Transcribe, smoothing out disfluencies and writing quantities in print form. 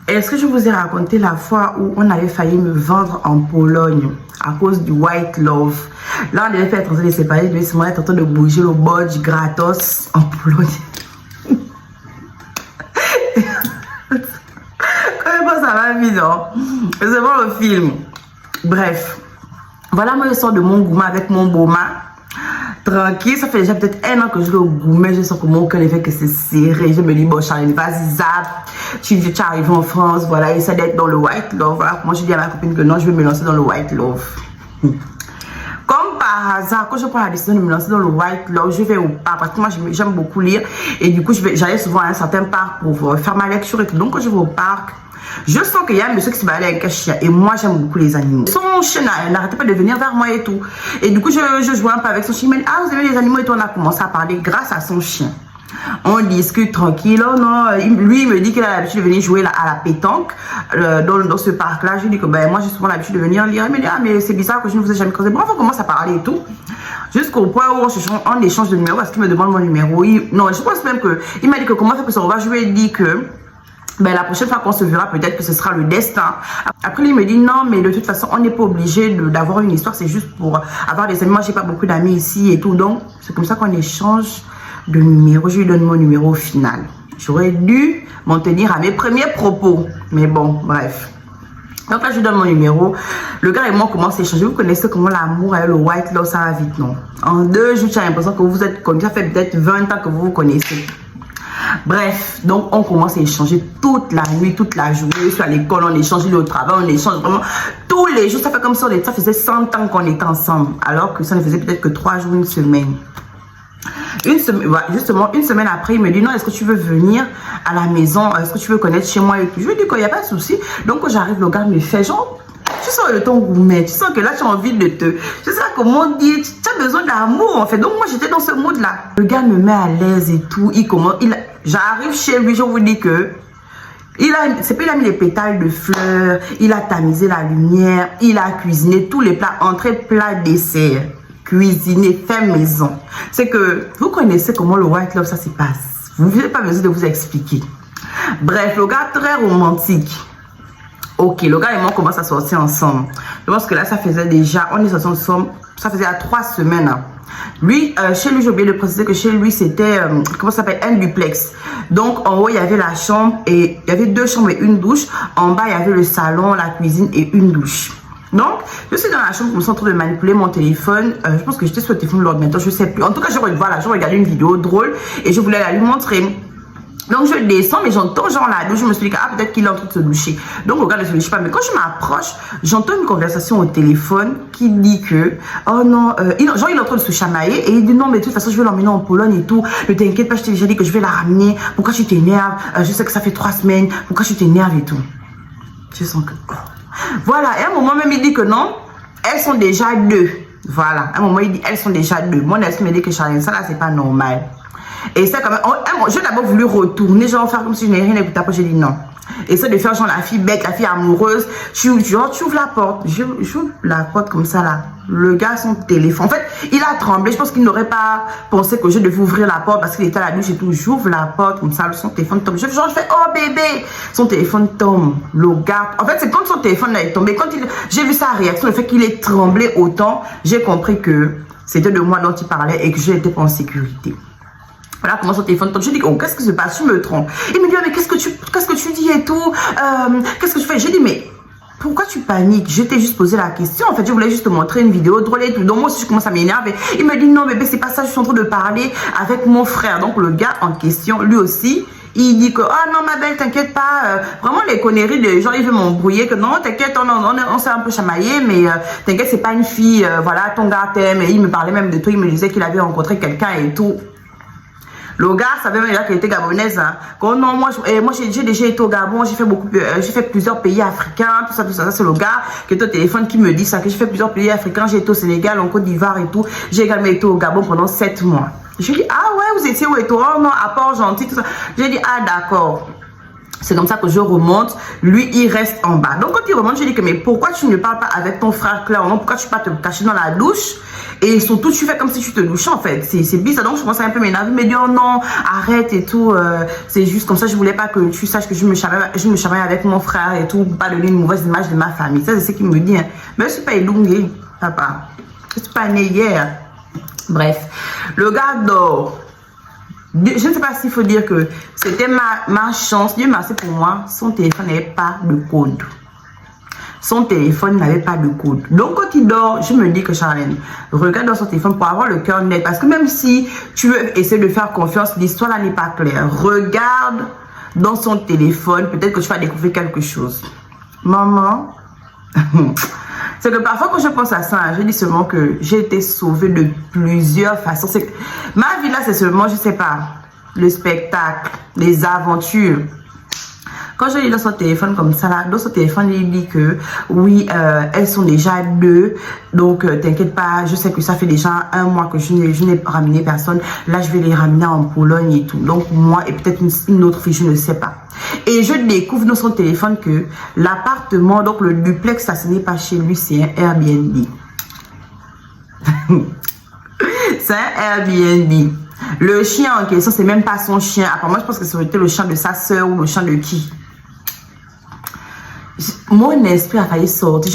Est-ce que je vous ai raconté la fois où on avait failli me vendre en Pologne à cause du white love? Là, on devait faire traiter les séparés, de ce moment être en train de bouger le bodge gratos en Pologne. Comment ça va vite, non? C'est bon le film. Bref, voilà, moi je sors de mon gourmet avec mon boma. Tranquille, ça fait déjà peut-être 1 an que je vais au gourmet, je sens que mon cœur est fait que c'est serré. Je me dis, bon Charlie, vas-y, zap. Tu arrives en France, voilà, essaie d'être dans le white love. Voilà, moi je dis à ma copine que non, je vais me lancer dans le white love. Comme par hasard, quand je prends la décision de me lancer dans le white love, je vais au parc, parce que moi j'aime beaucoup lire. Et du coup, j'allais souvent à un certain parc pour faire ma lecture et tout. Donc quand je vais au parc, je sens qu'il y a un monsieur qui se balade avec un chien. Et moi, j'aime beaucoup les animaux. Son chien n'arrêtait pas de venir vers moi et tout. Et du coup, je jouais un peu avec son chien. Il m'a dit, ah, vous aimez les animaux et tout. On a commencé à parler grâce à son chien. On discute tranquille. Oh non, lui, il me dit qu'il a l'habitude de venir jouer à la pétanque dans ce parc-là. Je lui dis que ben, moi, j'ai souvent l'habitude de venir lire. Il me dit, ah, mais c'est bizarre que je ne vous ai jamais creusé. Bref, on commence à parler et tout. Jusqu'au point où on échange de numéro parce qu'il me demande mon numéro. Non, je pense même qu'il m'a dit que comment faire que ça va. Je lui ai dit que ben, la prochaine fois qu'on se verra, peut-être que ce sera le destin. Après, il me dit non, mais de toute façon, on n'est pas obligé d'avoir une histoire. C'est juste pour avoir des amis. Moi, j'ai pas beaucoup d'amis ici et tout. Donc, c'est comme ça qu'on échange de numéro. Je lui donne mon numéro final. J'aurais dû m'en tenir à mes premiers propos. Mais bon, bref. Donc là, je lui donne mon numéro. Le gars et moi, on commence à échanger. Vous connaissez comment l'amour et le white love, ça va vite, non? En 2 jours, j'ai l'impression que vous êtes comme ça. Ça fait peut-être 20 ans que vous vous connaissez. Bref, donc on commence à échanger toute la nuit, toute la journée. Je suis à l'école, on échange, au travail, on échange vraiment tous les jours. Ça fait comme ça, ça faisait 100 ans qu'on était ensemble. Alors que ça ne faisait peut-être que 3 jours, une semaine. Justement, une semaine après, il me dit non, est-ce que tu veux venir à la maison? Est-ce que tu veux connaître chez moi? Et tout. Je lui dis qu'il n'y a pas de souci. Donc quand j'arrive, le gars me fait genre, tu sens de ton gourmet, tu sens que là tu as envie de te... Je sais pas comment dire, tu as besoin d'amour en fait. Donc moi j'étais dans ce mood là. Le gars me met à l'aise et tout. J'arrive chez lui, je vous dis que il a mis les pétales de fleurs, il a tamisé la lumière, il a cuisiné tous les plats, entrée, plat, dessert. Cuisiner, fait maison. C'est que vous connaissez comment le white love ça se passe. Vous n'avez pas besoin de vous expliquer. Bref, le gars très romantique. Ok, le gars et moi on commence à sortir ensemble. Je pense que là ça faisait déjà, on est sortis ensemble, ça faisait à 3 semaines. Lui, chez lui, j'ai oublié de préciser que chez lui c'était, comment ça s'appelle, un duplex. Donc en haut il y avait la chambre et il y avait 2 chambres et une douche. En bas il y avait le salon, la cuisine et une douche. Donc, je suis dans la chambre, je me suis en train de manipuler mon téléphone. Je pense que j'étais sur le téléphone de l'ordinateur, je ne sais plus. En tout cas, je regardais une vidéo drôle et je voulais la lui montrer. Donc, je descends, mais j'entends genre la douche. Je me suis dit, ah, peut-être qu'il est en train de se doucher. Donc, regarde, ne se douche pas. Mais quand je m'approche, j'entends une conversation au téléphone qui dit que, oh non, il est en train de se chamailler et il dit, non, mais de toute façon, je vais l'emmener en Pologne et tout. Ne t'inquiète pas, je t'ai déjà dit que je vais la ramener. Pourquoi tu t'énerves? Je sais que ça fait 3 semaines. Pourquoi tu t'énerves et tout? Je sens que... Voilà, et à un moment même il dit que non, elles sont déjà 2. Voilà, à un moment il dit elles sont déjà 2. Mon ex me dit que Charlène, ça là c'est pas normal. Et c'est quand même, j'ai d'abord voulu retourner, genre faire comme si je n'avais rien écouté. Après j'ai dit non. Et ça de faire genre la fille bête, la fille amoureuse. Tu ouvres la porte. J'ouvre la porte comme ça là. Le gars, son téléphone. En fait, il a tremblé. Je pense qu'il n'aurait pas pensé que je devais ouvrir la porte parce qu'il était à la douche et tout. J'ouvre la porte comme ça. Son téléphone tombe. Je fais, oh bébé. Son téléphone tombe. Le gars. En fait, c'est quand son téléphone est tombé. Quand j'ai vu sa réaction, le fait qu'il ait tremblé autant, j'ai compris que c'était de moi dont il parlait et que je n'étais pas en sécurité. Voilà comment son téléphone tombe. Je dis, oh, qu'est-ce que se passe? Tu me trompes. Il me dit, mais qu'est-ce que tu dis et tout? Qu'est-ce que tu fais? J'ai dit, mais pourquoi tu paniques? Je t'ai juste posé la question. En fait, je voulais juste te montrer une vidéo drôle et tout. Donc, moi aussi, je commence à m'énerver. Il me dit, non, bébé, c'est pas ça. Je suis en train de parler avec mon frère. Donc, le gars en question, lui aussi, il dit que, ah non, ma belle, t'inquiète pas. Vraiment, les conneries des gens, il veut m'embrouiller. Que non, t'inquiète, on s'est un peu chamaillé, mais t'inquiète, c'est pas une fille. Voilà, ton gars t'aime. Et il me parlait même de tout. Il me disait qu'il avait rencontré quelqu'un et tout. Le gars savait même déjà qu'elle était gabonaise. Hein. Non, moi j'ai déjà été au Gabon, j'ai fait plusieurs pays africains, tout ça. Ça c'est le gars qui est au téléphone qui me dit ça, que j'ai fait plusieurs pays africains, j'ai été au Sénégal, en Côte d'Ivoire et tout. J'ai également été au Gabon pendant 7 mois. Je lui dis, ah ouais, vous étiez où et tout? Oh non, à Port-Gentil, tout ça. J'ai dit, ah d'accord. C'est comme ça que je remonte. Lui, il reste en bas. Donc, quand il remonte, je dis que, mais pourquoi tu ne parles pas avec ton frère clairement? Pourquoi tu ne peux pas te cacher dans la douche? Et surtout, tu fais comme si tu te douchais, en fait. C'est bizarre. Donc, je commence à un peu m'énerver. Il me dit, oh non, arrête et tout. C'est juste comme ça. Je voulais pas que tu saches que je me chamaille avec mon frère et tout. Pour pas donner une mauvaise image de ma famille. Ça, c'est ce qu'il me dit. Hein. Mais je suis pas élongée, papa. Je suis pas née hier. Bref. Le gars dort. Je ne sais pas s'il faut dire que c'était ma chance. Dieu merci pour moi. Son téléphone n'avait pas de code. Son téléphone n'avait pas de code. Donc, quand il dort, je me dis que Charlène, regarde dans son téléphone pour avoir le cœur net. Parce que même si tu veux essayer de faire confiance, l'histoire là n'est pas claire. Regarde dans son téléphone. Peut-être que tu vas découvrir quelque chose. Maman. C'est que parfois quand je pense à ça, je dis seulement que j'ai été sauvée de plusieurs façons. Ma vie là, c'est seulement, je sais pas, le spectacle, les aventures. Quand je lis dans son téléphone comme ça, là, dans son téléphone, il dit que oui, elles sont déjà 2. Donc, t'inquiète pas, je sais que ça fait déjà 1 mois que je n'ai ramené personne. Là, je vais les ramener en Pologne et tout. Donc, moi et peut-être une autre fille, je ne sais pas. Et je découvre dans son téléphone que l'appartement, donc le duplex, ça, ce n'est pas chez lui, c'est un Airbnb. C'est un Airbnb. Le chien en question, c'est même pas son chien. Apparemment, je pense que ça aurait été le chien de sa soeur ou le chien de qui. Mon esprit a failli sortir.